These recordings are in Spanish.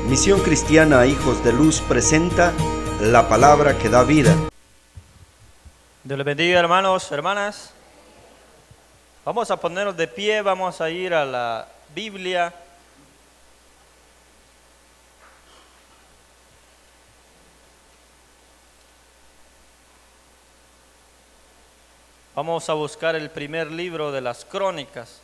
Misión Cristiana Hijos de Luz presenta la palabra que da vida. Dios les bendiga, hermanos, hermanas. Vamos a ponernos de pie, vamos a ir a la Biblia. Vamos a buscar el primer libro de las Crónicas.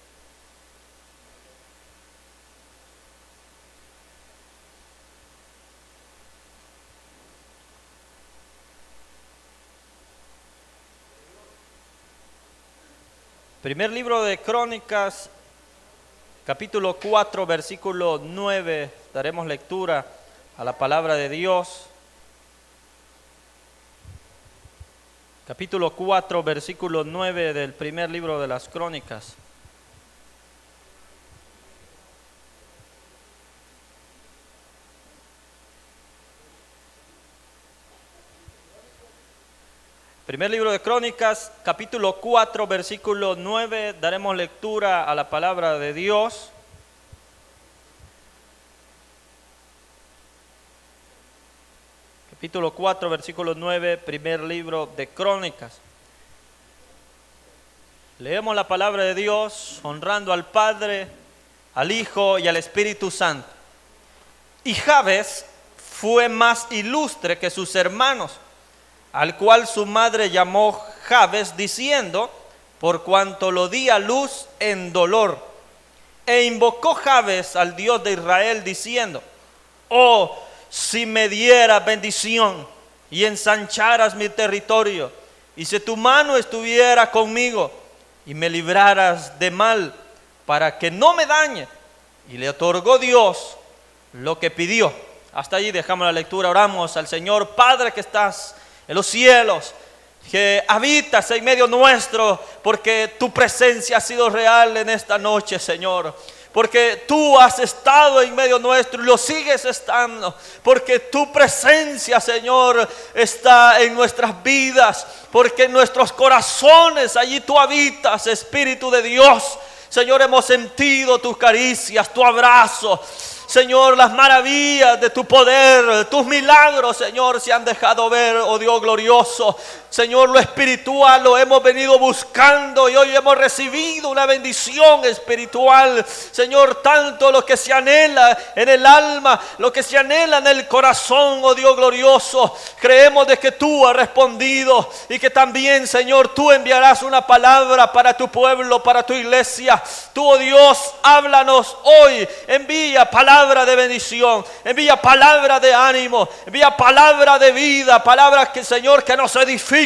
Primer libro de Crónicas, capítulo 4, versículo 9, daremos lectura a la palabra de Dios. Capítulo 4, versículo 9 del primer libro de las Crónicas. Primer libro de Crónicas, capítulo 4, versículo 9, daremos lectura a la palabra de Dios. Capítulo 4, versículo 9, primer libro de Crónicas. Leemos la palabra de Dios honrando al Padre, al Hijo y al Espíritu Santo. Y Jabes fue más ilustre que sus hermanos, al cual su madre llamó Jabes, diciendo, por cuanto lo di a luz en dolor. E invocó Jabes al Dios de Israel, diciendo, oh, si me dieras bendición y ensancharas mi territorio, y si tu mano estuviera conmigo y me libraras de mal, para que no me dañe. Y le otorgó Dios lo que pidió. Hasta allí dejamos la lectura. Oramos al Señor. Padre que estás en los cielos, que habitas en medio nuestro, porque tu presencia ha sido real en esta noche, Señor. Porque tú has estado en medio nuestro y lo sigues estando. Porque tu presencia, Señor, está en nuestras vidas. Porque en nuestros corazones allí tú habitas, Espíritu de Dios. Señor, hemos sentido tus caricias, tu abrazo. Señor, las maravillas de tu poder, tus milagros, Señor, se han dejado ver, oh Dios glorioso. Señor, lo espiritual lo hemos venido buscando y hoy hemos recibido una bendición espiritual. Señor, tanto lo que se anhela en el alma, lo que se anhela en el corazón, oh Dios glorioso. Creemos de que tú has respondido y que también, Señor, tú enviarás una palabra para tu pueblo, para tu iglesia. Tú, oh Dios, háblanos hoy, envía palabra de bendición, envía palabra de ánimo, envía palabra de vida, palabra que, Señor, que nos edifique,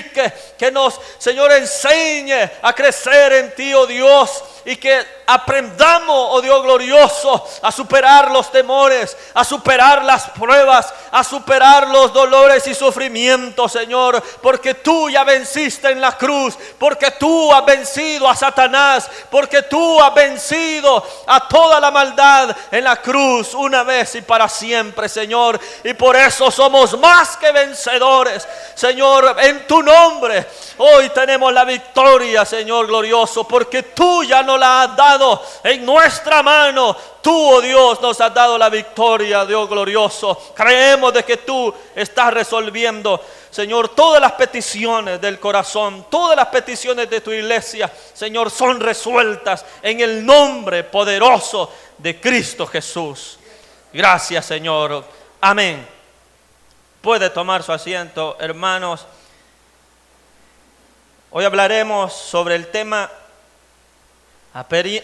que nos, Señor, enseñe a crecer en ti, oh Dios, y que aprendamos, oh Dios glorioso, a superar los temores, a superar las pruebas, a superar los dolores y sufrimientos, Señor, porque tú ya venciste en la cruz, porque tú has vencido a Satanás, porque tú has vencido a toda la maldad en la cruz una vez y para siempre, Señor, y por eso somos más que vencedores, Señor, en tu nombre. Hoy tenemos la victoria, Señor glorioso, porque tú ya nos la has dado en nuestra mano. Tú, oh Dios, nos has dado la victoria, Dios glorioso. Creemos de que tú estás resolviendo, Señor, todas las peticiones del corazón, todas las peticiones de tu iglesia, Señor, son resueltas en el nombre poderoso de Cristo Jesús. Gracias, Señor. Amén. Puede tomar su asiento, hermanos. Hoy hablaremos sobre el tema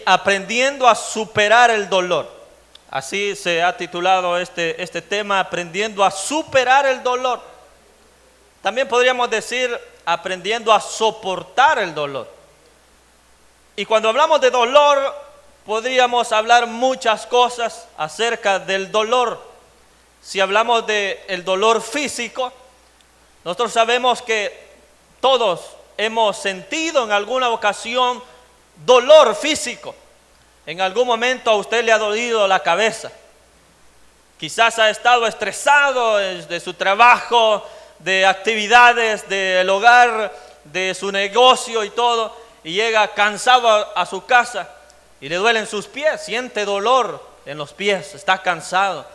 aprendiendo a superar el dolor. Así se ha titulado este tema, aprendiendo a superar el dolor. También podríamos decir aprendiendo a soportar el dolor. Y cuando hablamos de dolor, podríamos hablar muchas cosas acerca del dolor. Si hablamos del dolor físico, nosotros sabemos que todos hemos sentido en alguna ocasión dolor físico. En algún momento a usted le ha dolido la cabeza. Quizás ha estado estresado de su trabajo, de actividades del hogar, de su negocio y todo, y llega cansado a su casa y le duelen sus pies, siente dolor en los pies, está cansado.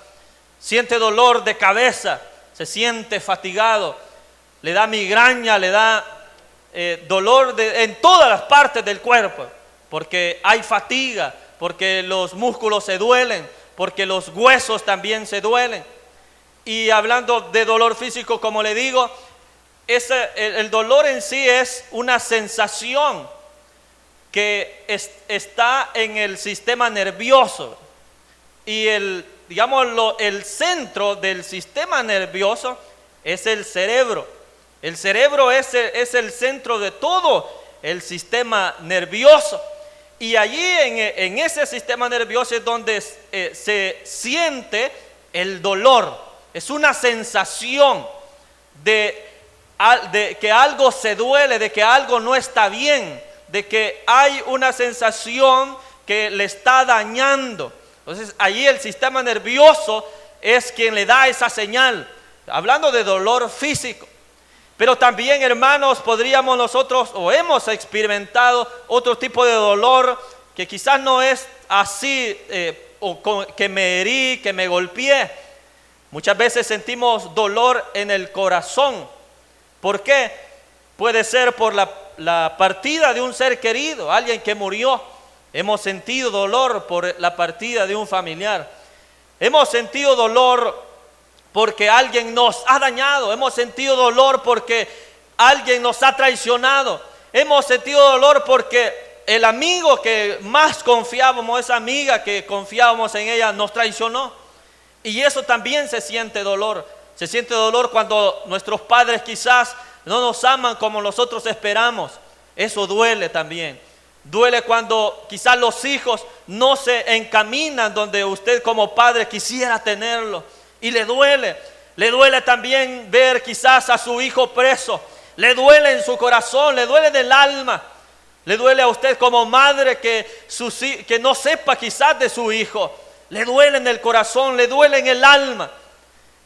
siente dolor de cabeza, se siente fatigado, le da migraña, le da dolor en todas las partes del cuerpo, porque hay fatiga, porque los músculos se duelen, porque los huesos también se duelen. Y hablando de dolor físico, como le digo, el dolor en sí es una sensación que está en el sistema nervioso. Y el centro del sistema nervioso es el cerebro. El cerebro es el centro de todo el sistema nervioso. Y allí en ese sistema nervioso es donde se siente el dolor. Es una sensación de que algo se duele, de que algo no está bien, de que hay una sensación que le está dañando. Entonces allí el sistema nervioso es quien le da esa señal, hablando de dolor físico. Pero también, hermanos, podríamos nosotros o hemos experimentado otro tipo de dolor que quizás no es así, que me herí, que me golpeé. Muchas veces sentimos dolor en el corazón. ¿Por qué? Puede ser por la partida de un ser querido, alguien que murió. Hemos sentido dolor por la partida de un familiar. Hemos sentido dolor porque alguien nos ha dañado. Hemos sentido dolor porque alguien nos ha traicionado. Hemos sentido dolor porque el amigo que más confiábamos, esa amiga que confiábamos en ella, nos traicionó. Y eso también se siente dolor. Se siente dolor cuando nuestros padres quizás no nos aman como nosotros esperamos. Eso duele también. Duele cuando quizás los hijos no se encaminan donde usted como padre quisiera tenerlo. Y le duele. Le duele también ver quizás a su hijo preso. Le duele en su corazón, le duele del alma. Le duele a usted como madre que no sepa quizás de su hijo. Le duele en el corazón, le duele en el alma.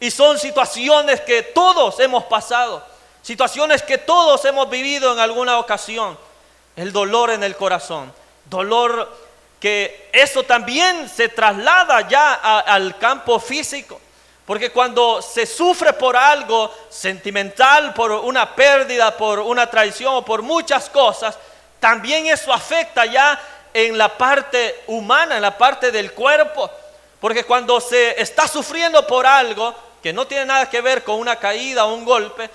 Y son situaciones que todos hemos pasado. Situaciones que todos hemos vivido en alguna ocasión. El dolor en el corazón. Dolor que eso también se traslada ya al campo físico. Porque cuando se sufre por algo sentimental, por una pérdida, por una traición o por muchas cosas, también eso afecta ya en la parte humana, en la parte del cuerpo. Porque cuando se está sufriendo por algo que no tiene nada que ver con una caída o un golpe,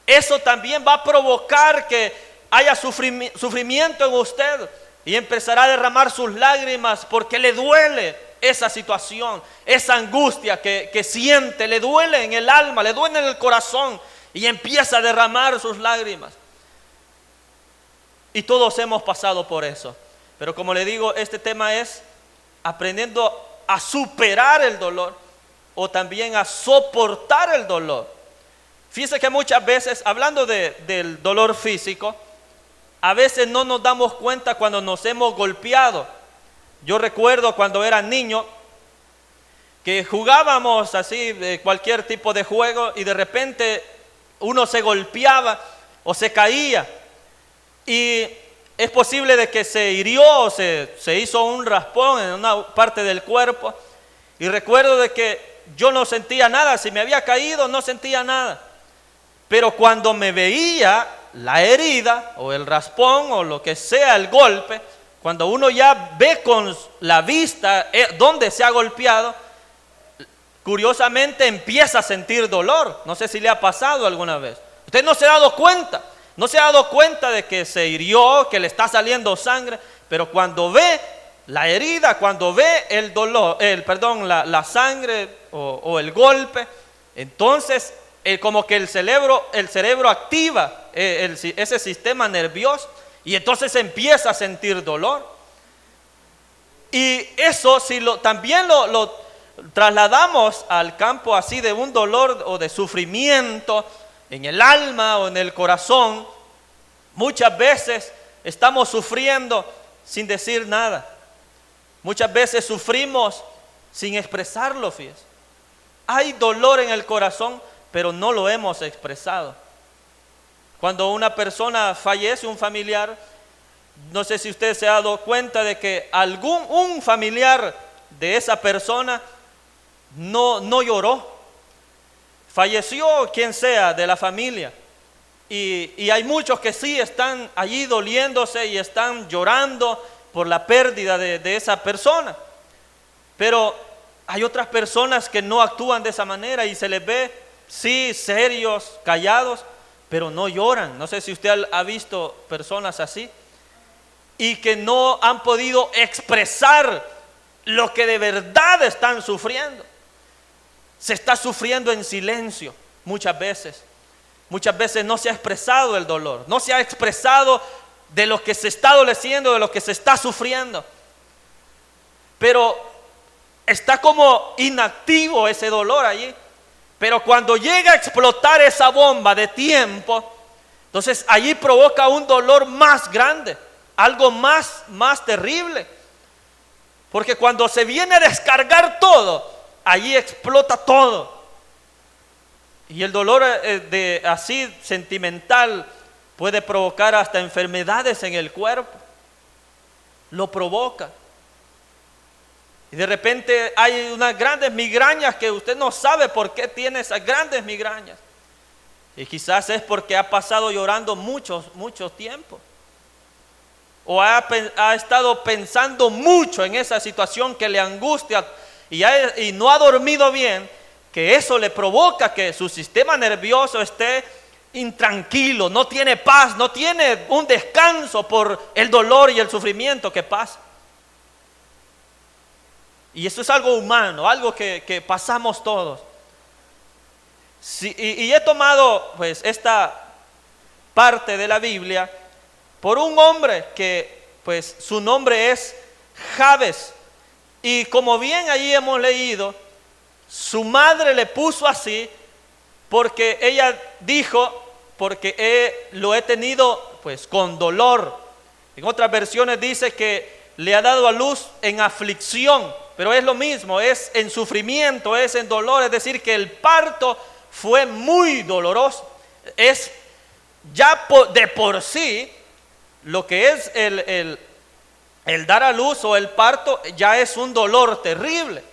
eso también va a provocar que haya sufrimiento en usted y empezará a derramar sus lágrimas porque le duele esa situación, esa angustia que siente, le duele en el alma, le duele en el corazón y empieza a derramar sus lágrimas. Y todos hemos pasado por eso. Pero como le digo, este tema es aprendiendo a superar el dolor o también a soportar el dolor. Fíjese que muchas veces, hablando del dolor físico, a veces no nos damos cuenta cuando nos hemos golpeado. Yo recuerdo cuando era niño que jugábamos así de cualquier tipo de juego y de repente uno se golpeaba o se caía y es posible de que se hirió o se hizo un raspón en una parte del cuerpo. Y recuerdo de que yo no sentía nada, si me había caído no sentía nada. Pero cuando me veía la herida o el raspón o lo que sea, el golpe, cuando uno ya ve con la vista dónde se ha golpeado, curiosamente empieza a sentir dolor. No sé si le ha pasado alguna vez. Usted no se ha dado cuenta. No se ha dado cuenta de que se hirió, que le está saliendo sangre, pero cuando ve la herida, cuando ve el dolor, la sangre o el golpe, entonces como que el cerebro activa ese sistema nervioso y entonces empieza a sentir dolor. Y eso si también lo trasladamos al campo así de un dolor o de sufrimiento, en el alma o en el corazón, muchas veces estamos sufriendo sin decir nada. Muchas veces sufrimos sin expresarlo, fíjese. Hay dolor en el corazón, pero no lo hemos expresado. Cuando una persona fallece, un familiar, no sé si usted se ha dado cuenta de que un familiar de esa persona no lloró. Falleció quien sea de la familia. Y hay muchos que sí están allí doliéndose y están llorando por la pérdida de esa persona. Pero hay otras personas que no actúan de esa manera y se les ve, sí, serios, callados, pero no lloran. No sé si usted ha visto personas así y que no han podido expresar lo que de verdad están sufriendo. Se está sufriendo en silencio muchas veces. Muchas veces no se ha expresado el dolor, no se ha expresado de lo que se está adoleciendo, de lo que se está sufriendo. Pero está como inactivo ese dolor allí. Pero cuando llega a explotar esa bomba de tiempo, entonces allí provoca un dolor más grande, algo más terrible. Porque cuando se viene a descargar todo, allí explota todo. Y el dolor así sentimental puede provocar hasta enfermedades en el cuerpo. Lo provoca. Y de repente hay unas grandes migrañas que usted no sabe por qué tiene esas grandes migrañas. Y quizás es porque ha pasado llorando mucho tiempo. O ha estado pensando mucho en esa situación que le angustia y no ha dormido bien, que eso le provoca que su sistema nervioso esté intranquilo, no tiene paz, no tiene un descanso por el dolor y el sufrimiento que pasa. Y eso es algo humano, algo que pasamos todos. Y he tomado pues esta parte de la Biblia por un hombre que pues su nombre es Jabes. Y como bien allí hemos leído, su madre le puso así porque ella dijo, porque lo he tenido pues con dolor. En otras versiones dice que le ha dado a luz en aflicción, pero es lo mismo, es en sufrimiento, es en dolor, es decir, que el parto fue muy doloroso. Es ya de por sí lo que es el dar a luz o el parto ya es un dolor terrible.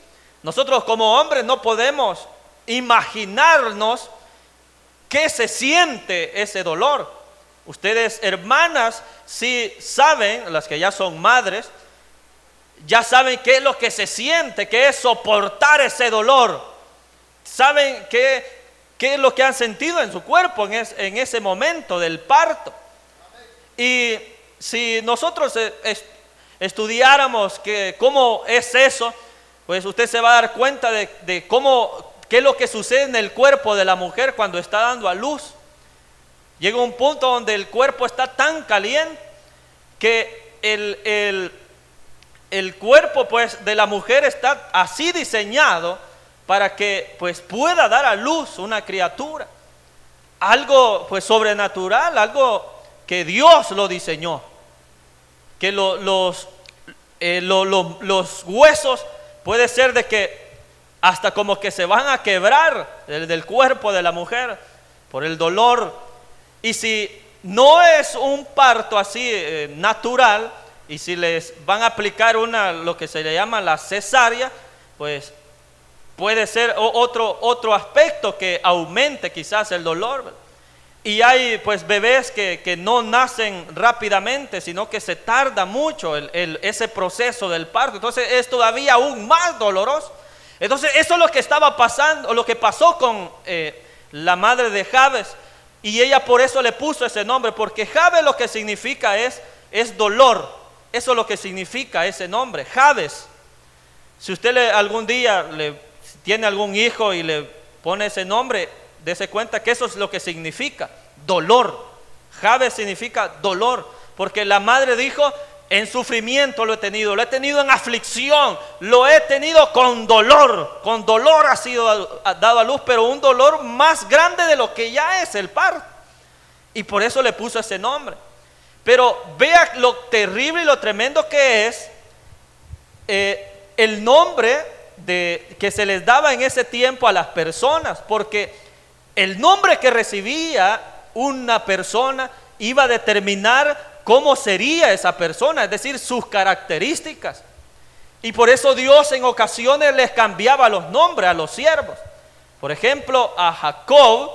Nosotros como hombres no podemos imaginarnos qué se siente ese dolor. Ustedes, hermanas, sí saben, las que ya son madres, ya saben qué es lo que se siente, qué es soportar ese dolor. Saben qué es lo que han sentido en su cuerpo en ese momento del parto. Y si nosotros estudiáramos cómo es eso, pues usted se va a dar cuenta de qué es lo que sucede en el cuerpo de la mujer cuando está dando a luz. Llega un punto donde el cuerpo está tan caliente que el cuerpo pues de la mujer está así diseñado para que pues pueda dar a luz una criatura. Algo pues sobrenatural, algo que Dios lo diseñó. Que los huesos puede ser de que hasta como que se van a quebrar del cuerpo de la mujer por el dolor. Y si no es un parto así natural, y si les van a aplicar lo que se le llama la cesárea, pues puede ser otro aspecto que aumente quizás el dolor. Y hay pues bebés que no nacen rápidamente, sino que se tarda mucho ese proceso del parto. Entonces es todavía aún más doloroso. Entonces eso es lo que estaba pasando, lo que pasó con la madre de Jabes. Y ella por eso le puso ese nombre, porque Jabes lo que significa es dolor. Eso es lo que significa ese nombre, Jabes. Si usted algún día tiene algún hijo y le pone ese nombre, dése cuenta que eso es lo que significa, dolor. Jabes significa dolor, porque la madre dijo, en sufrimiento lo he tenido en aflicción, lo he tenido con dolor ha sido dado a luz, pero un dolor más grande de lo que ya es el parto. Y por eso le puso ese nombre. Pero vea lo terrible y lo tremendo que es el nombre que se les daba en ese tiempo a las personas, porque el nombre que recibía una persona iba a determinar cómo sería esa persona, es decir, sus características. Y por eso Dios en ocasiones les cambiaba los nombres a los siervos. Por ejemplo, a Jacob,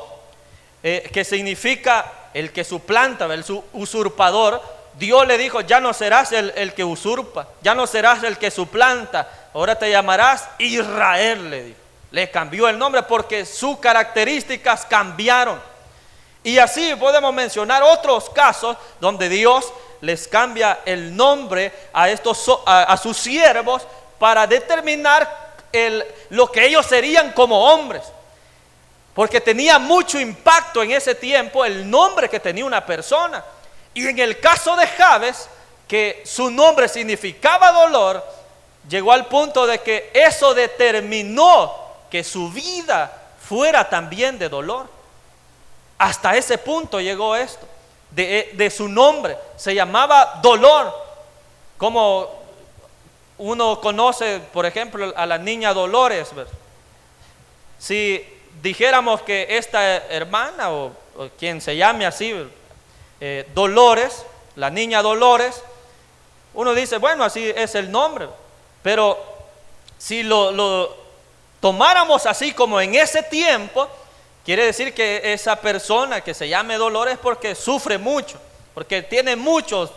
que significa el que suplanta, el usurpador, Dios le dijo: ya no serás el que usurpa, ya no serás el que suplanta, ahora te llamarás Israel, le dijo. Le cambió el nombre porque sus características cambiaron. Y así podemos mencionar otros casos donde Dios les cambia el nombre a sus siervos para determinar lo que ellos serían como hombres. Porque tenía mucho impacto en ese tiempo el nombre que tenía una persona. Y en el caso de Jabes, que su nombre significaba dolor, llegó al punto de que eso determinó que su vida fuera también de dolor. Hasta ese punto llegó esto, de su nombre. Se llamaba dolor. Como uno conoce, por ejemplo, a la niña Dolores, ¿verdad? Si dijéramos que esta hermana o quien se llame así, Dolores, la niña Dolores, uno dice, bueno, así es el nombre. Pero si lo tomáramos así como en ese tiempo, quiere decir que esa persona que se llame Dolores porque sufre mucho, porque tiene muchos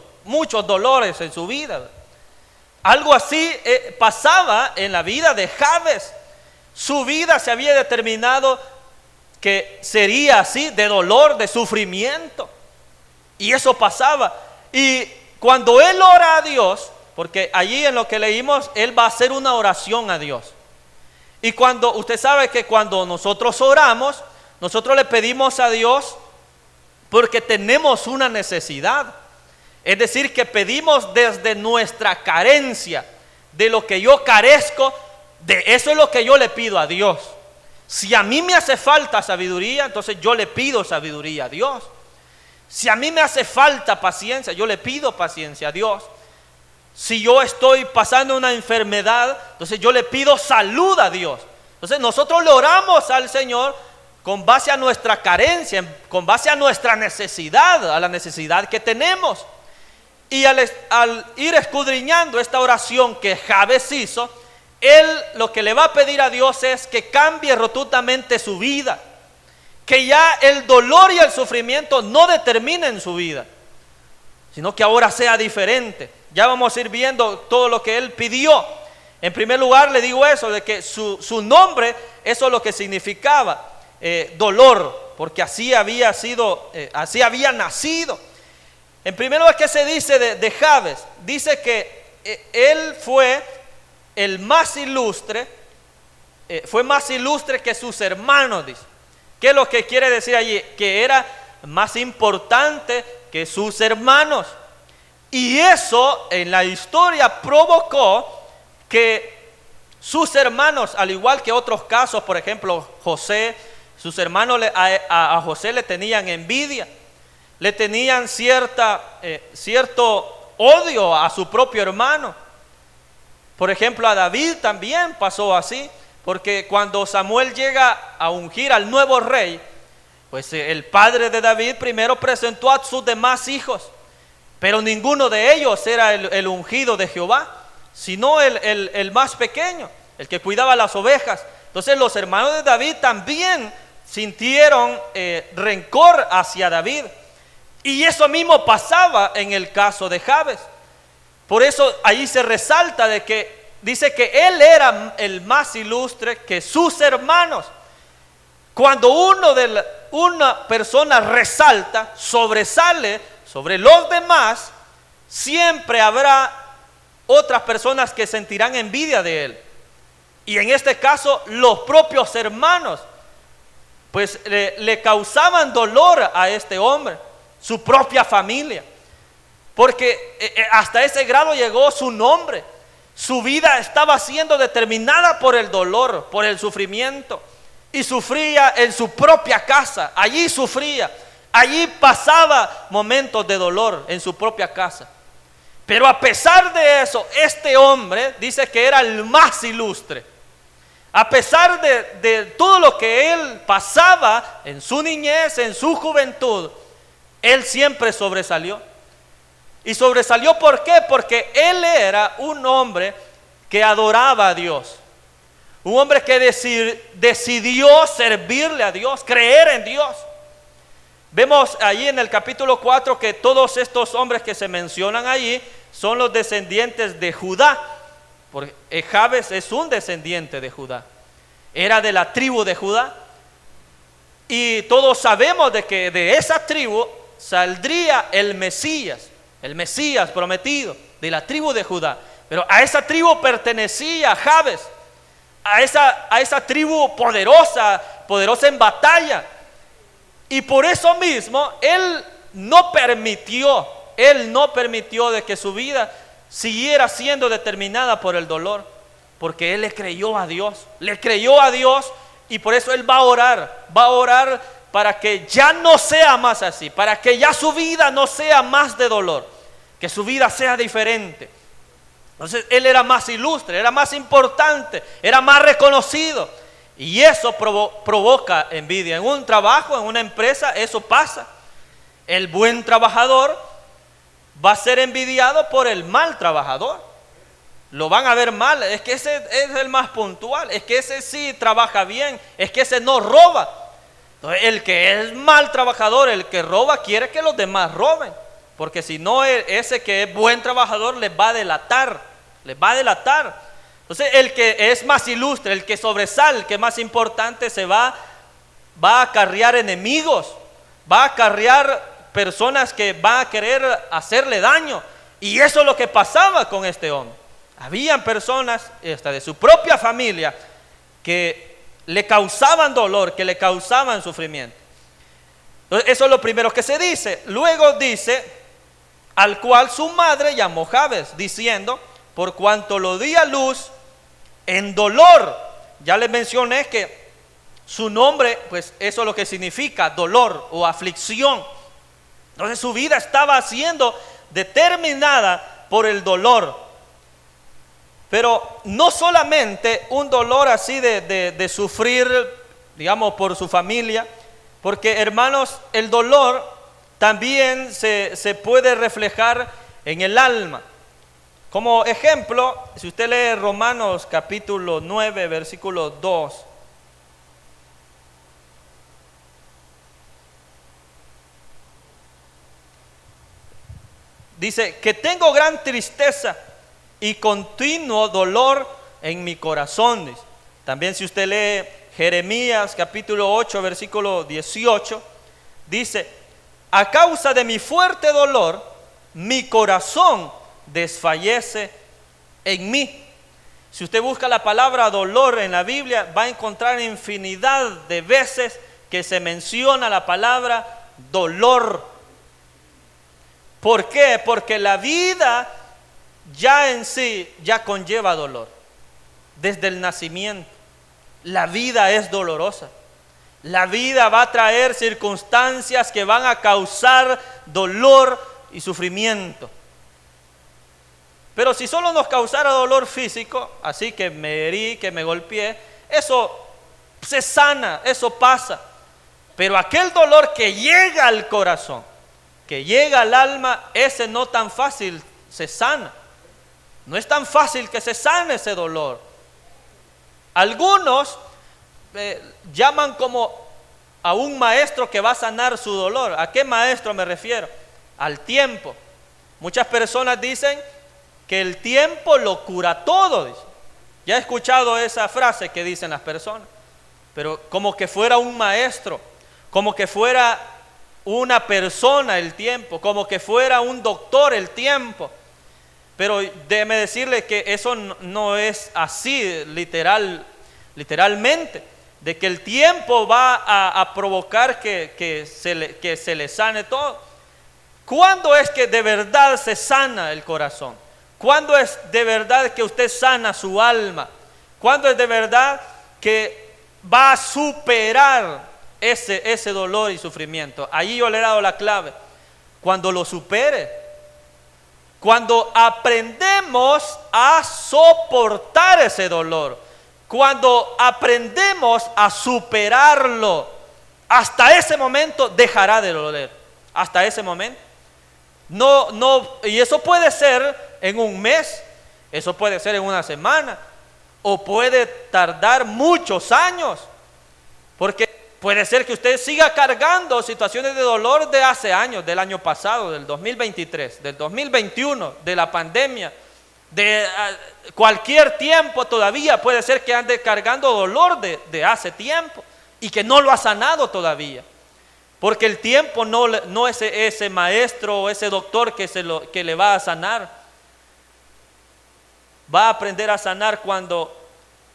dolores en su vida. Algo así pasaba en la vida de Jabes. Su vida se había determinado que sería así, de dolor, de sufrimiento. Y eso pasaba. Y cuando él ora a Dios, porque allí en lo que leímos, él va a hacer una oración a Dios. Y cuando usted sabe que cuando nosotros oramos, nosotros le pedimos a Dios porque tenemos una necesidad. Es decir, que pedimos desde nuestra carencia, de lo que yo carezco, de eso es lo que yo le pido a Dios. Si a mí me hace falta sabiduría, entonces yo le pido sabiduría a Dios. Si a mí me hace falta paciencia, yo le pido paciencia a Dios. Si yo estoy pasando una enfermedad, entonces yo le pido salud a Dios. Entonces nosotros le oramos al Señor con base a nuestra carencia, con base a nuestra necesidad, a la necesidad que tenemos. Y al ir escudriñando esta oración que Jabes hizo, él lo que le va a pedir a Dios es que cambie rotundamente su vida, que ya el dolor y el sufrimiento no determinen su vida, sino que ahora sea diferente. Ya vamos a ir viendo todo lo que él pidió. En primer lugar le digo eso, de que su nombre, eso es lo que significaba, dolor, porque así había sido, así había nacido. En primer lugar, ¿qué se dice de Jabes? Dice que él fue el más ilustre, fue más ilustre que sus hermanos, dice. ¿Qué es lo que quiere decir allí? Que era más importante que sus hermanos. Y eso en la historia provocó que sus hermanos, al igual que otros casos, por ejemplo José, sus hermanos a José le tenían envidia, le tenían cierto odio a su propio hermano. Por ejemplo, a David también pasó así, porque cuando Samuel llega a ungir al nuevo rey, pues el padre de David primero presentó a sus demás hijos, pero ninguno de ellos era el ungido de Jehová, sino el más pequeño, el que cuidaba las ovejas. Entonces los hermanos de David también sintieron rencor hacia David. Y eso mismo pasaba en el caso de Jabes. Por eso ahí se resalta de que dice que él era el más ilustre que sus hermanos. Cuando una persona resalta, sobresale sobre los demás, siempre habrá otras personas que sentirán envidia de él. Y en este caso, los propios hermanos, pues le causaban dolor a este hombre, su propia familia, porque hasta ese grado llegó su nombre. Su vida estaba siendo determinada por el dolor, por el sufrimiento, y sufría en su propia casa. Allí sufría, allí pasaba momentos de dolor en su propia casa. Pero a pesar de eso, este hombre dice que era el más ilustre. A pesar de todo lo que él pasaba en su niñez, en su juventud, él siempre sobresalió. ¿Y sobresalió por qué? Porque él era un hombre que adoraba a Dios. Un hombre que decidió servirle a Dios, creer en Dios. Vemos allí en el capítulo 4 que todos estos hombres que se mencionan allí son los descendientes de Judá. Porque Jabes es un descendiente de Judá. Era de la tribu de Judá. Y todos sabemos de que de esa tribu saldría el Mesías prometido, de la tribu de Judá. Pero a esa tribu pertenecía Jabes, a esa tribu poderosa en batalla. Y por eso mismo él no permitió de que su vida siguiera siendo determinada por el dolor, porque él le creyó a Dios, y por eso él va a orar para que ya no sea más así, para que ya su vida no sea más de dolor, que su vida sea diferente. Entonces él era más ilustre, era más importante, era más reconocido, y eso provoca envidia. En un trabajo, en una empresa, eso pasa. El buen trabajador va a ser envidiado por el mal trabajador. Lo van a ver mal, es que ese es el más puntual, es que ese sí trabaja bien, es que ese no roba. Entonces el que es mal trabajador, el que roba, quiere que los demás roben, porque si no, ese que es buen trabajador les va a delatar. Entonces el que es más ilustre, el que sobresale, el que es más importante, se va a acarrear enemigos, va a acarrear personas que van a querer hacerle daño. Y eso es lo que pasaba con este hombre. Habían personas, hasta de su propia familia, que le causaban dolor, que le causaban sufrimiento. Entonces, eso es lo primero que se dice. Luego dice, al cual su madre llamó Jabes, diciendo, por cuanto lo di a luz en dolor. Ya les mencioné que su nombre, pues eso es lo que significa dolor o aflicción. Entonces su vida estaba siendo determinada por el dolor. Pero no solamente un dolor así de sufrir, digamos, por su familia, porque hermanos, el dolor también se puede reflejar en el alma. Como ejemplo, si usted lee Romanos capítulo 9, versículo 2. Dice que tengo gran tristeza y continuo dolor en mi corazón. Dice. También si usted lee Jeremías capítulo 8, versículo 18, dice, a causa de mi fuerte dolor, mi corazón desfallece en mí. Si usted busca la palabra dolor en la Biblia, va a encontrar infinidad de veces que se menciona la palabra dolor. ¿Por qué? Porque la vida ya en sí ya conlleva dolor. Desde el nacimiento, la vida es dolorosa. La vida va a traer circunstancias que van a causar dolor y sufrimiento. Pero si solo nos causara dolor físico, así que me herí, que me golpeé, eso se sana, eso pasa. Pero aquel dolor que llega al corazón, que llega al alma, ese no tan fácil se sana. No es tan fácil que se sane ese dolor. Algunos llaman como a un maestro que va a sanar su dolor. ¿A qué maestro me refiero? Al tiempo. Muchas personas dicen que el tiempo lo cura todo. Dice. Ya he escuchado esa frase que dicen las personas, pero como que fuera un maestro, como que fuera una persona el tiempo, como que fuera un doctor el tiempo. Pero déjeme decirle que eso no es así literalmente, de que el tiempo va a provocar que se le sane todo. ¿Cuándo es que de verdad se sana el corazón? ¿Cuándo es de verdad que usted sana su alma? ¿Cuándo es de verdad que va a superar ese dolor y sufrimiento? Allí yo le he dado la clave. Cuando lo supere. Cuando aprendemos a soportar ese dolor. Cuando aprendemos a superarlo. Hasta ese momento dejará de doler. Hasta ese momento. No, y eso puede ser en un mes, Eso puede ser en una semana o puede tardar muchos años, porque puede ser que usted siga cargando situaciones de dolor de hace años, del año pasado, del 2023, del 2021, de la pandemia, de cualquier tiempo. Todavía puede ser que ande cargando dolor de hace tiempo y que no lo ha sanado todavía, porque el tiempo no es ese maestro o ese doctor que le va a sanar. Va a aprender a sanar cuando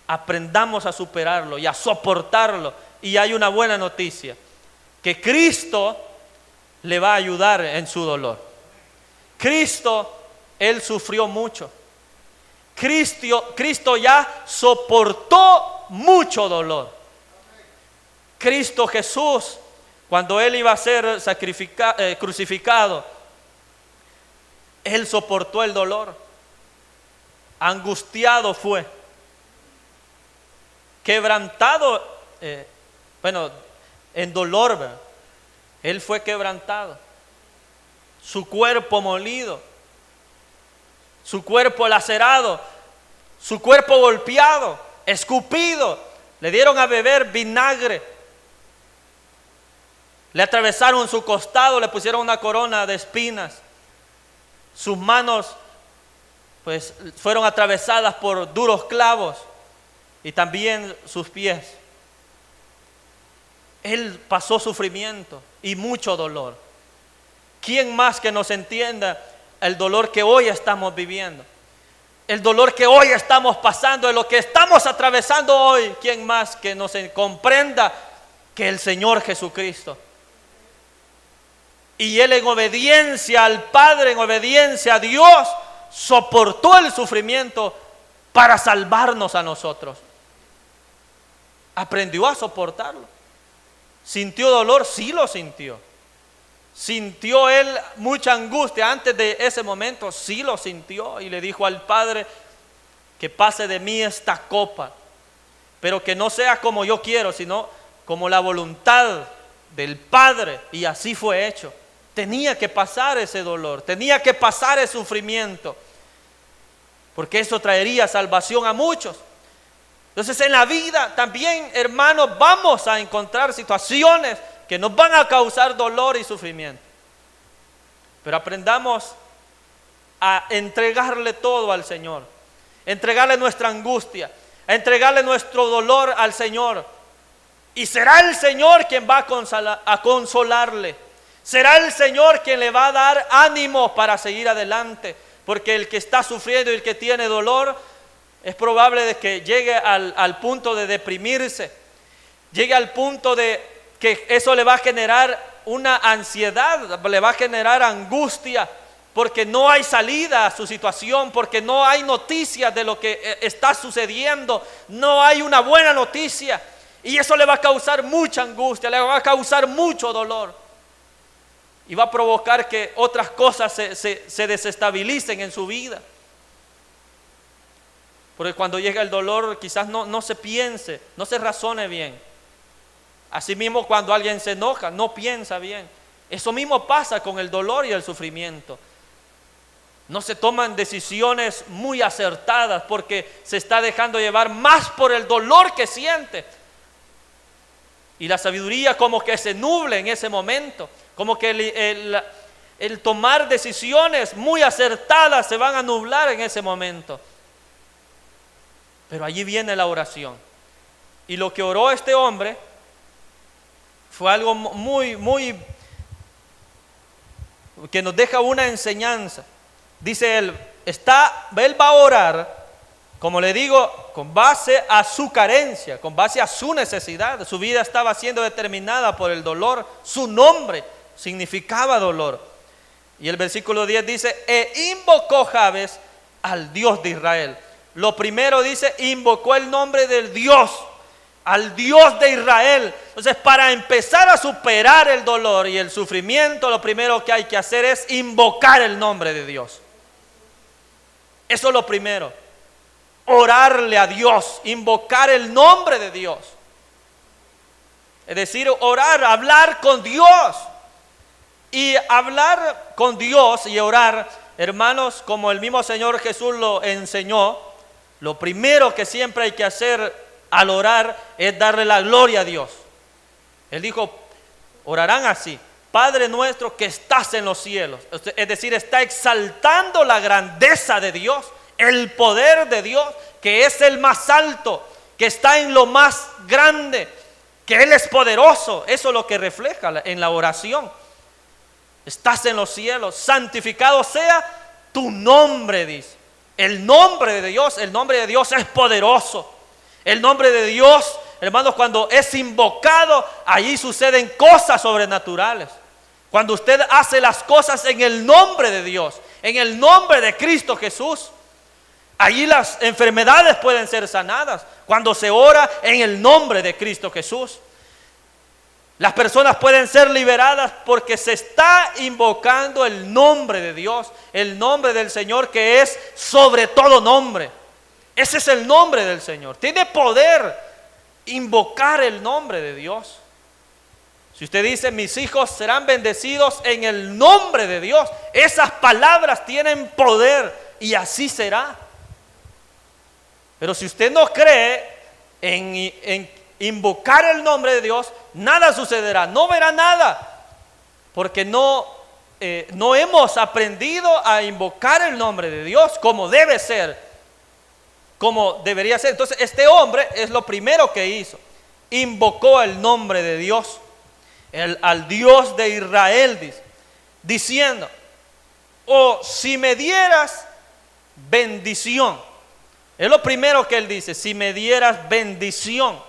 aprendamos a superarlo y a soportarlo. Y hay una buena noticia, que Cristo le va a ayudar en su dolor. Cristo, Él sufrió mucho. Cristo ya soportó mucho dolor. Cristo Jesús, cuando Él iba a ser crucificado, Él soportó el dolor. Angustiado fue, quebrantado, en dolor, ¿verdad? Él fue quebrantado, su cuerpo molido, su cuerpo lacerado, su cuerpo golpeado, escupido, le dieron a beber vinagre, le atravesaron su costado, le pusieron una corona de espinas, sus manos pues fueron atravesadas por duros clavos y también sus pies. Él pasó sufrimiento y mucho dolor. ¿Quién más que nos entienda el dolor que hoy estamos viviendo? El dolor que hoy estamos pasando, de lo que estamos atravesando hoy. ¿Quién más que nos comprenda que el Señor Jesucristo? Y Él, en obediencia al Padre, en obediencia a Dios, soportó el sufrimiento para salvarnos a nosotros. Aprendió a soportarlo. ¿Sintió dolor? Sí lo sintió. ¿Sintió Él mucha angustia antes de ese momento? Sí lo sintió. Y le dijo al Padre: que pase de mí esta copa, pero que no sea como yo quiero, sino como la voluntad del Padre. Y así fue hecho. Tenía que pasar ese dolor, tenía que pasar ese sufrimiento, porque eso traería salvación a muchos. Entonces, en la vida también, hermanos, vamos a encontrar situaciones que nos van a causar dolor y sufrimiento, pero aprendamos a entregarle todo al Señor, entregarle nuestra angustia, a entregarle nuestro dolor al Señor, y será el Señor quien va a consolarle. Será el Señor quien le va a dar ánimo para seguir adelante, porque el que está sufriendo y el que tiene dolor, es probable de que llegue al punto de deprimirse, llegue al punto de que eso le va a generar una ansiedad, le va a generar angustia, porque no hay salida a su situación, porque no hay noticias de lo que está sucediendo, no hay una buena noticia, y eso le va a causar mucha angustia, le va a causar mucho dolor. Y va a provocar que otras cosas se desestabilicen en su vida. Porque cuando llega el dolor, quizás no se piense, no se razone bien. Asimismo, cuando alguien se enoja, no piensa bien. Eso mismo pasa con el dolor y el sufrimiento. No se toman decisiones muy acertadas porque se está dejando llevar más por el dolor que siente. Y la sabiduría como que se nubla en ese momento. Como que el tomar decisiones muy acertadas se van a nublar en ese momento. Pero allí viene la oración. Y lo que oró este hombre fue algo muy que nos deja una enseñanza. Dice él va a orar, como le digo, con base a su carencia, con base a su necesidad. Su vida estaba siendo determinada por el dolor. Su nombre significaba dolor. Y el versículo 10 dice: e invocó Jabes al Dios de Israel. Lo primero dice, invocó el nombre del Dios, al Dios de Israel. Entonces, para empezar a superar el dolor y el sufrimiento, lo primero que hay que hacer es invocar el nombre de Dios. Eso es lo primero. Orarle a Dios, invocar el nombre de Dios. Es decir, orar, hablar con Dios. Y hablar con Dios y orar hermanos, como el mismo Señor Jesús lo enseñó, lo primero que siempre hay que hacer al orar es darle la gloria a Dios. Él dijo, orarán así: Padre nuestro que estás en los cielos. Es decir, está exaltando la grandeza de Dios, el poder de Dios, que es el más alto, que está en lo más grande, que Él es poderoso. Eso es lo que refleja en la oración. Estás en los cielos, santificado sea tu nombre, dice. El nombre de Dios es poderoso. El nombre de Dios, hermanos, cuando es invocado, allí suceden cosas sobrenaturales. Cuando usted hace las cosas en el nombre de Dios, en el nombre de Cristo Jesús, allí las enfermedades pueden ser sanadas. Cuando se ora en el nombre de Cristo Jesús, las personas pueden ser liberadas porque se está invocando el nombre de Dios, el nombre del Señor, que es sobre todo nombre. Ese es el nombre del Señor. Tiene poder invocar el nombre de Dios. Si usted dice, mis hijos serán bendecidos en el nombre de Dios, esas palabras tienen poder y así será. Pero si usted no cree en invocar el nombre de Dios, nada sucederá, no verá nada, porque no hemos aprendido a invocar el nombre de Dios como debe ser, como debería ser. Entonces este hombre es lo primero que hizo: invocó el nombre de Dios, al Dios de Israel, diciendo: oh, si me dieras bendición. Es lo primero que él dice: si me dieras bendición.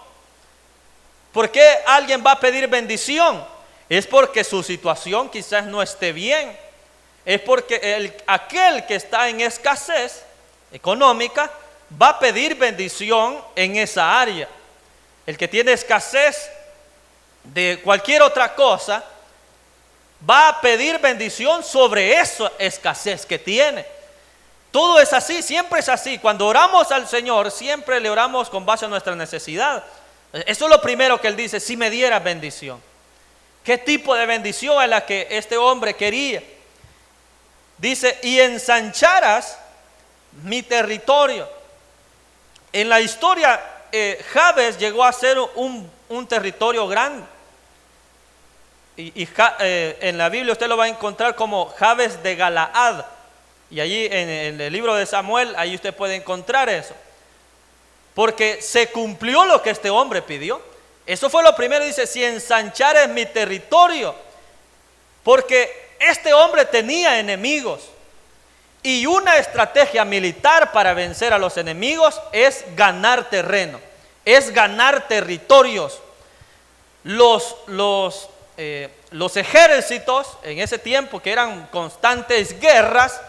¿Por qué alguien va a pedir bendición? Es porque su situación quizás no esté bien. Es porque aquel que está en escasez económica va a pedir bendición en esa área. El que tiene escasez de cualquier otra cosa va a pedir bendición sobre esa escasez que tiene. Todo es así, siempre es así. Cuando oramos al Señor, siempre le oramos con base a nuestra necesidad. Eso es lo primero que él dice: si me dieras bendición. ¿Qué tipo de bendición es la que este hombre quería? Dice: y ensancharas mi territorio. En la historia, Jabes llegó a ser un territorio grande. En la Biblia usted lo va a encontrar como Jabes de Galaad. Y allí en el libro de Samuel, ahí usted puede encontrar eso. Porque se cumplió lo que este hombre pidió. Eso fue lo primero. Dice: si ensanchares mi territorio. Porque este hombre tenía enemigos. Y una estrategia militar para vencer a los enemigos es ganar terreno, es ganar territorios. Los ejércitos en ese tiempo, que eran constantes guerras,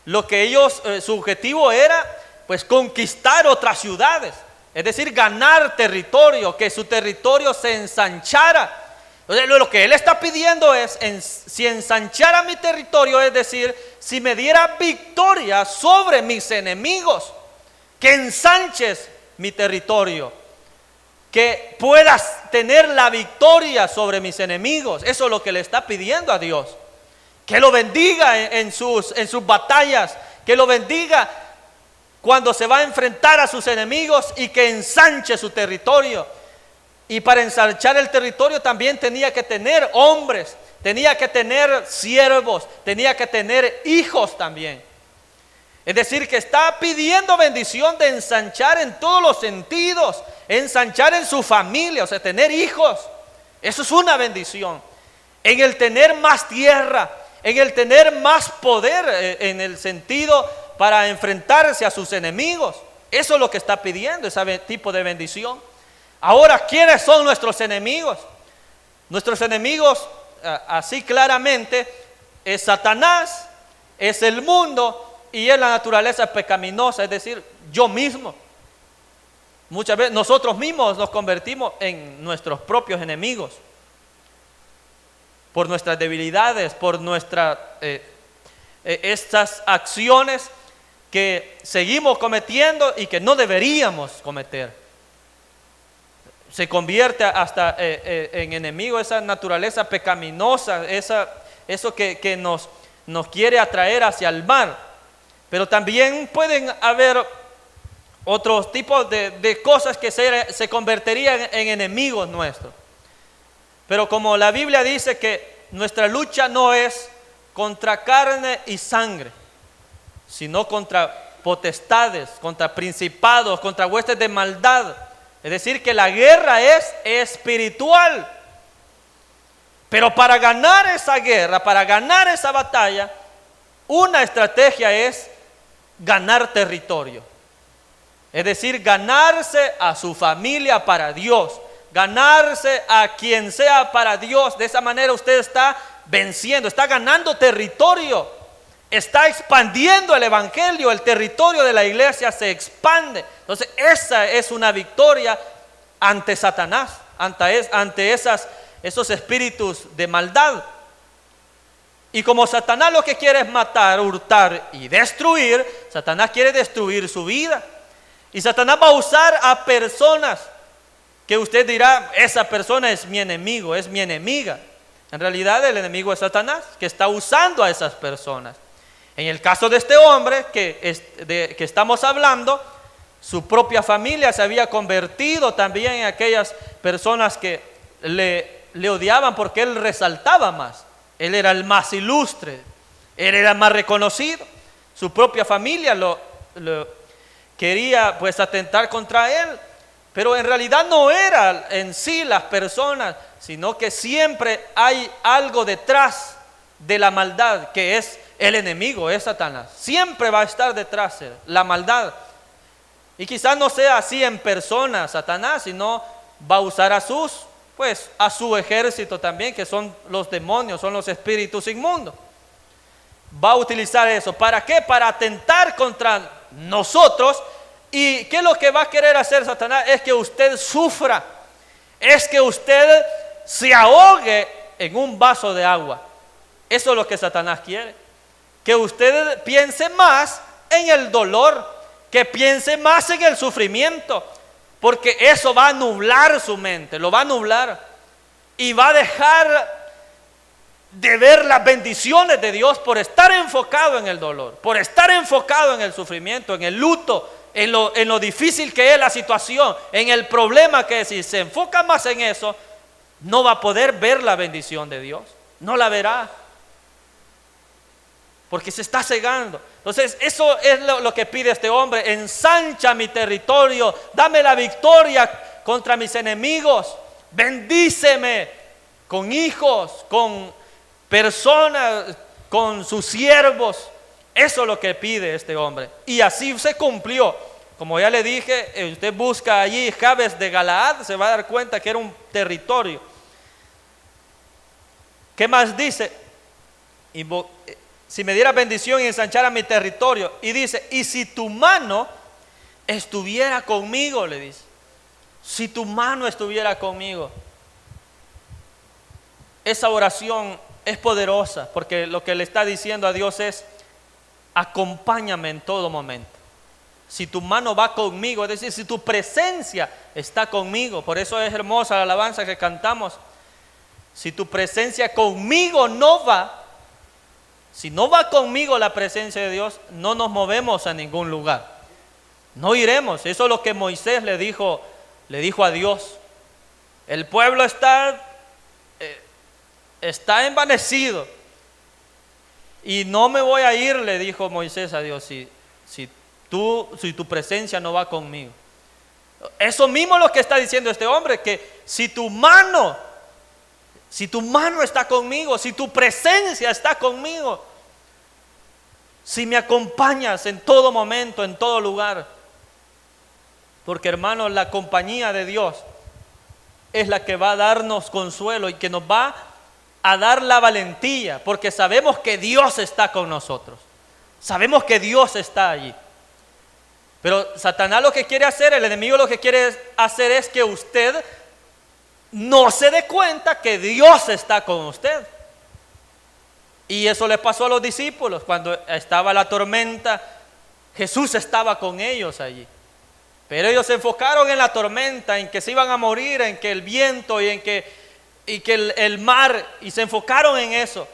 lo que ellos, su objetivo era pues conquistar otras ciudades, es decir, ganar territorio, que su territorio se ensanchara. Entonces, lo que él está pidiendo es: si ensanchara mi territorio, es decir, si me diera victoria sobre mis enemigos, que ensanches mi territorio, que puedas tener la victoria sobre mis enemigos. Eso es lo que le está pidiendo a Dios. Que lo bendiga en sus batallas, que lo bendiga cuando se va a enfrentar a sus enemigos, y que ensanche su territorio. Y para ensanchar el territorio también tenía que tener hombres, tenía que tener siervos, tenía que tener hijos también. Es decir, que está pidiendo bendición de ensanchar en todos los sentidos, ensanchar en su familia, o sea, tener hijos. Eso es una bendición. En el tener más tierra, en el tener más poder, en el sentido para enfrentarse a sus enemigos. Eso es lo que está pidiendo, ese tipo de bendición. Ahora, ¿quiénes son nuestros enemigos? Nuestros enemigos, así claramente, es Satanás, es el mundo y es la naturaleza pecaminosa, es decir, yo mismo. Muchas veces nosotros mismos nos convertimos en nuestros propios enemigos por nuestras debilidades, por estas acciones que seguimos cometiendo y que no deberíamos cometer. Se convierte hasta en enemigo esa naturaleza pecaminosa, eso que nos quiere atraer hacia el mal. Pero también pueden haber otros tipos de cosas que se convertirían en enemigos nuestros. Pero como la Biblia dice que nuestra lucha no es contra carne y sangre, sino contra potestades, contra principados, contra huestes de maldad. Es decir, que la guerra es espiritual. Pero para ganar esa guerra, para ganar esa batalla, una estrategia es ganar territorio. Es decir, ganarse a su familia para Dios, ganarse a quien sea para Dios. De esa manera usted está venciendo, está ganando territorio, está expandiendo el evangelio, el territorio de la iglesia se expande. Entonces esa es una victoria ante Satanás, ante esos espíritus de maldad. Y como Satanás lo que quiere es matar, hurtar y destruir, Satanás quiere destruir su vida. Y Satanás va a usar a personas que usted dirá, esa persona es mi enemigo, es mi enemiga. En realidad el enemigo es Satanás, que está usando a esas personas. En el caso de este hombre que estamos hablando, su propia familia se había convertido también en aquellas personas que le odiaban porque él resaltaba más. Él era el más ilustre, él era más reconocido. Su propia familia lo quería pues atentar contra él. Pero en realidad no eran en sí las personas, sino que siempre hay algo detrás de la maldad, que es el enemigo, es Satanás. Siempre va a estar detrás de la maldad. Y quizás no sea así en persona Satanás, sino va a usar a su ejército también, que son los demonios, son los espíritus inmundos. Va a utilizar eso. ¿Para qué? Para atentar contra nosotros. ¿Y qué es lo que va a querer hacer Satanás? Es que usted sufra, es que usted se ahogue en un vaso de agua. Eso es lo que Satanás quiere. Que usted piense más en el dolor, que piense más en el sufrimiento, porque eso va a nublar su mente, lo va a nublar y va a dejar de ver las bendiciones de Dios por estar enfocado en el dolor, por estar enfocado en el sufrimiento, en el luto, en lo difícil que es la situación, en el problema que es. Si se enfoca más en eso, no va a poder ver la bendición de Dios, no la verá, porque se está cegando. Entonces eso es lo que pide este hombre: ensancha mi territorio, dame la victoria contra mis enemigos, bendíceme con hijos, con personas, con sus siervos. Eso es lo que pide este hombre. Y así se cumplió. Como ya le dije, usted busca allí Jabes de Galaad, se va a dar cuenta que era un territorio. ¿Qué más dice? Si me diera bendición y ensanchara mi territorio. Y dice, y si tu mano estuviera conmigo, le dice. Si tu mano estuviera conmigo. Esa oración es poderosa, porque lo que le está diciendo a Dios es: acompáñame en todo momento. Si tu mano va conmigo, es decir, si tu presencia está conmigo. Por eso es hermosa la alabanza que cantamos. Si tu presencia conmigo no va, si no va conmigo la presencia de Dios, no nos movemos a ningún lugar, no iremos. Eso es lo que Moisés le dijo a Dios. El pueblo está envanecido y no me voy a ir, le dijo Moisés a Dios, si tu presencia no va conmigo. Eso mismo es lo que está diciendo este hombre, que si tu mano está conmigo, si tu presencia está conmigo, si me acompañas en todo momento, en todo lugar. Porque, hermanos, la compañía de Dios es la que va a darnos consuelo y que nos va a dar la valentía, porque sabemos que Dios está con nosotros, sabemos que Dios está allí. Pero Satanás lo que quiere hacer, el enemigo lo que quiere hacer es que usted no se dé cuenta que Dios está con usted. Y eso le pasó a los discípulos cuando estaba la tormenta. Jesús estaba con ellos allí, pero ellos se enfocaron en la tormenta, en que se iban a morir, en que el viento y que el mar, y se enfocaron en eso.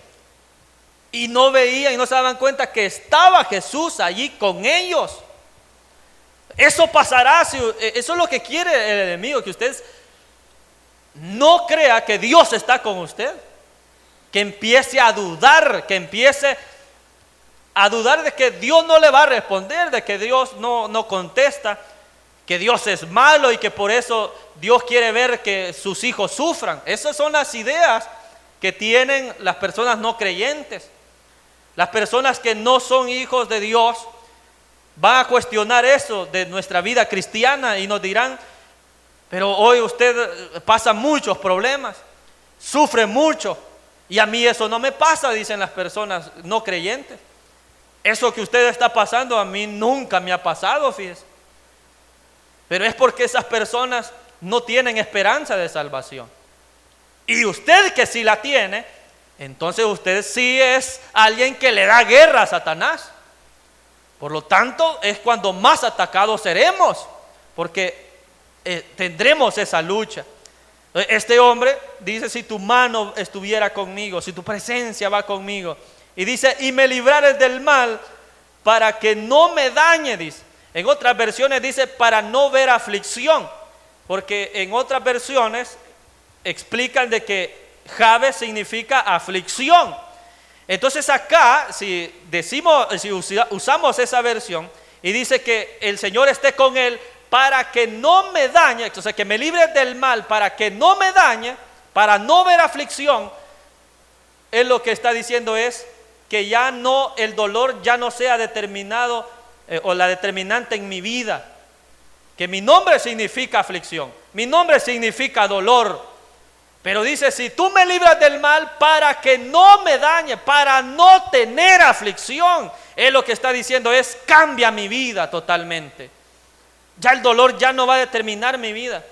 y no veían y no se daban cuenta que estaba Jesús allí con ellos. Eso pasará, eso es lo que quiere el enemigo, que usted no crea que Dios está con usted, que empiece a dudar, de que Dios no le va a responder, de que Dios no contesta, que Dios es malo y que por eso Dios quiere ver que sus hijos sufran. Esas son las ideas que tienen las personas no creyentes. Las personas que no son hijos de Dios van a cuestionar eso de nuestra vida cristiana y nos dirán: pero hoy usted pasa muchos problemas, sufre mucho, y a mí eso no me pasa, dicen las personas no creyentes. Eso que usted está pasando a mí nunca me ha pasado, fíjese. Pero es porque esas personas no tienen esperanza de salvación. Y usted que sí la tiene, entonces usted sí es alguien que le da guerra a Satanás. Por lo tanto, es cuando más atacados seremos, porque tendremos esa lucha. Este hombre dice: si tu mano estuviera conmigo, si tu presencia va conmigo. Y dice: y me librares del mal para que no me dañe, dice. En otras versiones dice: para no ver aflicción, porque en otras versiones explican de que Jabes significa aflicción. Entonces acá, si usamos esa versión y dice que el Señor esté con él para que no me dañe, entonces que me libre del mal para que no me dañe, para no ver aflicción, él lo que está diciendo es que ya no, el dolor ya no sea determinado o la determinante en mi vida, que mi nombre significa aflicción, mi nombre significa dolor. Pero dice: si tú me libras del mal para que no me dañe, para no tener aflicción. Él lo que está diciendo es: cambia mi vida totalmente. Ya el dolor ya no va a determinar mi vida.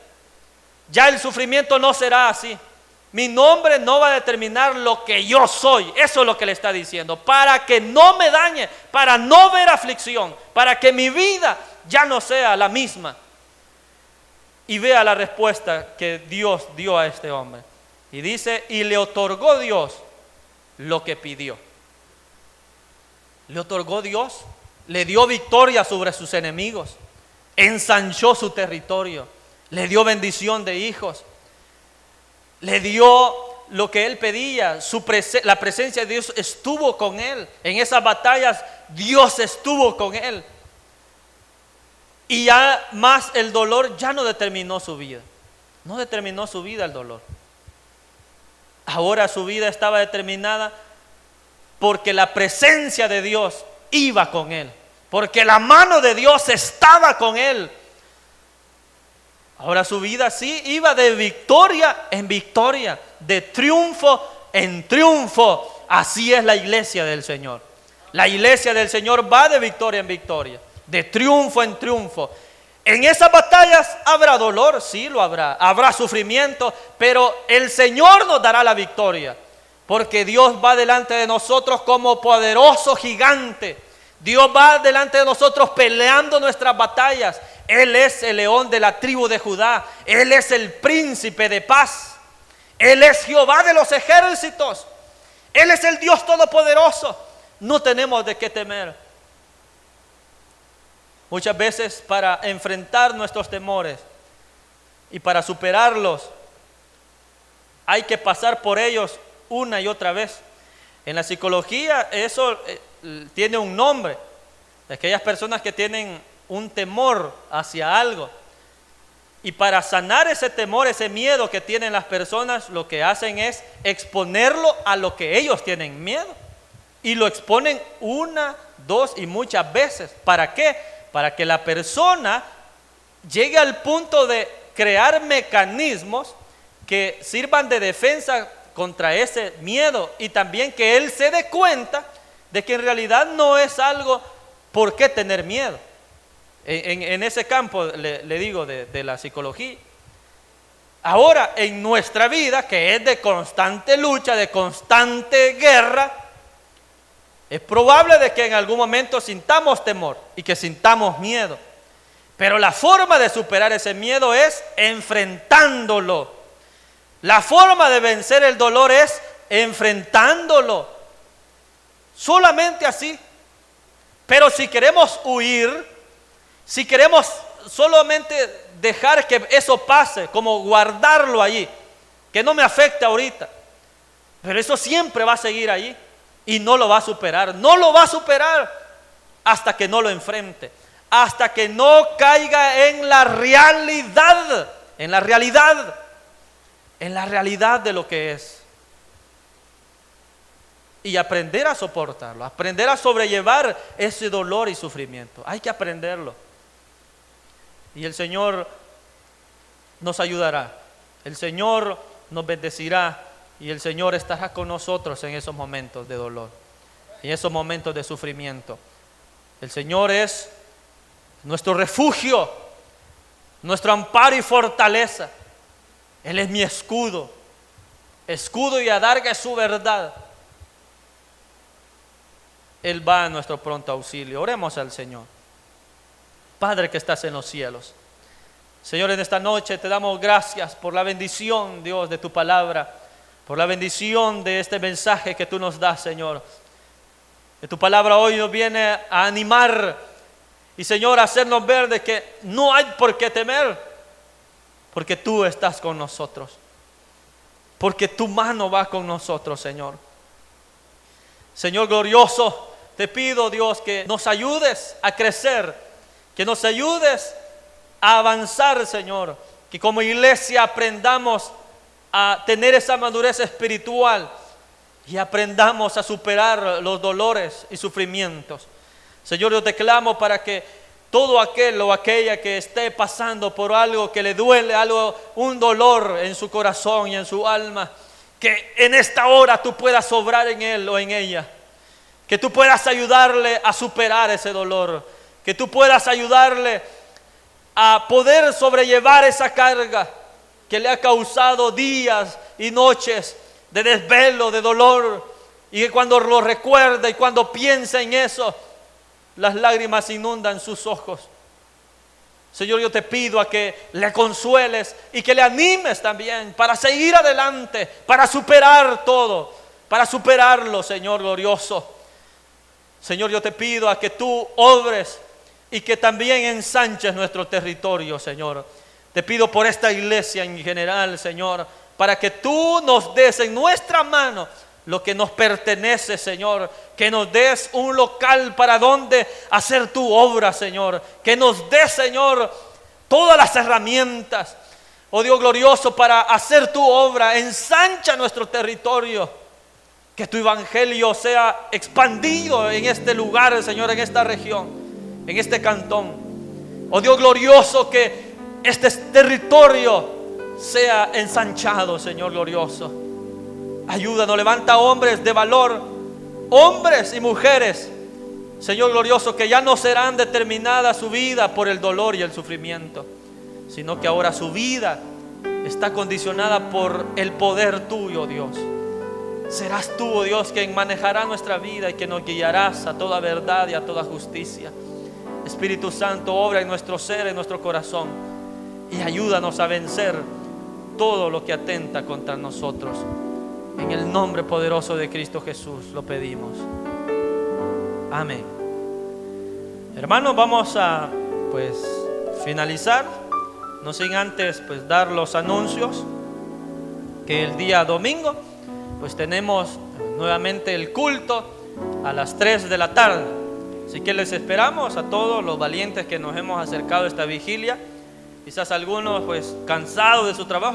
Ya el sufrimiento no será así. Mi nombre no va a determinar lo que yo soy. Eso es lo que le está diciendo. Para que no me dañe, para no ver aflicción, para que mi vida ya no sea la misma. Y vea la respuesta que Dios dio a este hombre. Y dice: y le otorgó Dios lo que pidió. Le otorgó Dios, le dio victoria sobre sus enemigos, ensanchó su territorio, le dio bendición de hijos, le dio lo que él pedía. La presencia de Dios estuvo con él. En esas batallas Dios estuvo con él. Y ya más el dolor ya no determinó su vida. No determinó su vida el dolor. Ahora su vida estaba determinada porque la presencia de Dios iba con él. Porque la mano de Dios estaba con él. Ahora su vida sí iba de victoria en victoria, de triunfo en triunfo. Así es la iglesia del Señor. La iglesia del Señor va de victoria en victoria, de triunfo en triunfo. En esas batallas habrá dolor, sí lo habrá. Habrá sufrimiento, pero el Señor nos dará la victoria. Porque Dios va delante de nosotros como poderoso gigante. Dios va delante de nosotros peleando nuestras batallas. Él es el león de la tribu de Judá. Él es el príncipe de paz. Él es Jehová de los ejércitos. Él es el Dios todopoderoso. No tenemos de qué temer. Muchas veces para enfrentar nuestros temores y para superarlos hay que pasar por ellos una y otra vez. En la psicología eso tiene un nombre. Aquellas personas que tienen un temor hacia algo. Y para sanar ese temor, ese miedo que tienen las personas, lo que hacen es exponerlo a lo que ellos tienen miedo. Y lo exponen una, dos y muchas veces. ¿Para qué? Para que la persona llegue al punto de crear mecanismos que sirvan de defensa contra ese miedo, y también que él se dé cuenta de que en realidad no es algo por qué tener miedo. En ese campo le digo de la psicología. Ahora en nuestra vida, que es de constante lucha, de constante guerra, es probable de que en algún momento sintamos temor y que sintamos miedo. Pero la forma de superar ese miedo es enfrentándolo. La forma de vencer el dolor es enfrentándolo. Solamente así. Pero si queremos huir, si queremos solamente dejar que eso pase, como guardarlo allí, que no me afecte ahorita, pero eso siempre va a seguir allí y no lo va a superar. No lo va a superar hasta que no lo enfrente, hasta que no caiga en la realidad, en la realidad de lo que es. Y aprender a soportarlo, aprender a sobrellevar ese dolor y sufrimiento. Hay que aprenderlo. Y el Señor nos ayudará, el Señor nos bendecirá y el Señor estará con nosotros en esos momentos de dolor, en esos momentos de sufrimiento. El Señor es nuestro refugio, nuestro amparo y fortaleza. Él es mi escudo y adarga es su verdad. Él va a nuestro pronto auxilio. Oremos al Señor. Padre que estás en los cielos, Señor, en esta noche te damos gracias por la bendición, Dios, de tu palabra, por la bendición de este mensaje que tú nos das, Señor. Que tu palabra hoy nos viene a animar y, Señor, a hacernos ver de que no hay por qué temer, porque tú estás con nosotros, porque tu mano va con nosotros, Señor. Señor glorioso, te pido, Dios, que nos ayudes a crecer, que nos ayudes a avanzar, Señor, que como iglesia aprendamos a tener esa madurez espiritual y aprendamos a superar los dolores y sufrimientos. Señor, yo te clamo para que todo aquel o aquella que esté pasando por algo que le duele, un dolor en su corazón y en su alma, que en esta hora tú puedas obrar en él o en ella, que tú puedas ayudarle a superar ese dolor, que tú puedas ayudarle a poder sobrellevar esa carga que le ha causado días y noches de desvelo, de dolor, y que cuando lo recuerda y cuando piensa en eso, las lágrimas inundan sus ojos. Señor, yo te pido a que le consueles y que le animes también para seguir adelante, para superar todo, para superarlo, Señor glorioso. Señor, yo te pido a que tú obres y que también ensanches nuestro territorio, Señor. Te pido por esta iglesia en general, Señor, para que tú nos des en nuestra mano lo que nos pertenece, Señor. Que nos des un local para donde hacer tu obra, Señor. Que nos des, Señor, todas las herramientas, oh Dios glorioso, para hacer tu obra. Ensancha nuestro territorio. Que tu evangelio sea expandido en este lugar, Señor, en esta región, en este cantón. Oh Dios glorioso, que este territorio sea ensanchado, Señor glorioso. Ayúdanos, levanta hombres de valor, hombres y mujeres, Señor glorioso, que ya no serán determinada su vida por el dolor y el sufrimiento, sino que ahora su vida está condicionada por el poder tuyo, Dios. Serás tú, oh Dios, quien manejará nuestra vida y que nos guiarás a toda verdad y a toda justicia. Espíritu Santo, obra en nuestro ser, en nuestro corazón, y ayúdanos a vencer todo lo que atenta contra nosotros. En el nombre poderoso de Cristo Jesús lo pedimos. Amén. Hermanos, vamos a finalizar, no sin antes dar los anuncios que el día domingo tenemos nuevamente el culto a las 3 de la tarde. Así que les esperamos a todos los valientes que nos hemos acercado a esta vigilia. Quizás algunos cansados de su trabajo.